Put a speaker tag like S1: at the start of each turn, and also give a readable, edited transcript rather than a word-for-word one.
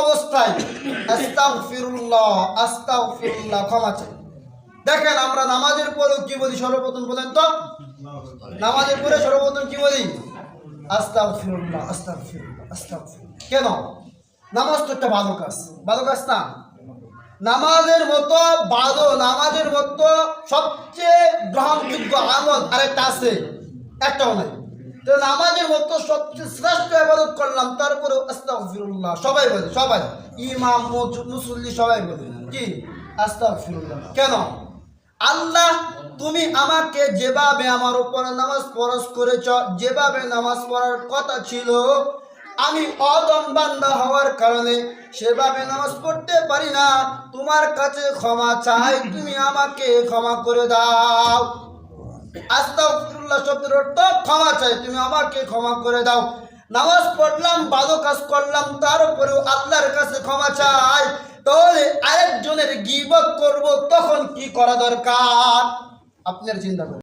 S1: অবস্থায় আস্তাগফিরুল্লাহ আস্তাগফিরুল্লাহ ক্ষমা চাই। দেখেন আমরা নামাজের পরেও কি বলি? সর্বপ্রথম বলেন তো, নামাজের পরে সর্বপ্রথম কি বলি? আস্তাগফিরুল্লাহ আস্তাগফিরুল্লাহ আস্তাগফিরুল্লাহ। কেন? নামাজ তো একটা ভালো কাজ, ভালো কাজ না? নামাজের মতো ভালো, নামাজের মতো সবচেয়ে গ্রহণযোগ্য আমল আরেকটা আছে? একটাও নাই। তো নামাজের মতো সবচেয়ে শ্রেষ্ঠ ইবাদত করলাম, তারপরে আস্তাগফিরুল্লাহ সবাই বলে, সবাই, ইমাম মুসল্লি সবাই বলে কি? আস্তাগফিরুল্লাহ। কেন? আল্লাহ তুমি আমাকে যেভাবে আমার উপরে নামাজ ফরজ করেছ, যেভাবে নামাজ পড়ার কথা ছিল, আমি অদম বান্দা হওয়ার কারণে সেভাবে নামাজ পড়তে পারি না, তোমার কাছে ক্ষমা চাই, তুমি আমাকে ক্ষমা করে দাও। আস্তাগফিরুল্লাহ শব্দের অর্থ ক্ষমা চাই, তুমি আমাকে ক্ষমা করে দাও। নামাজ পড়লাম, ভালো কাজ করলাম, তারপরেও আল্লাহর কাছে ক্ষমা চাই, তাহলে আরেকজনের গীবত করব, তখন কি করা দরকার? আপনার চিন্তা করুন।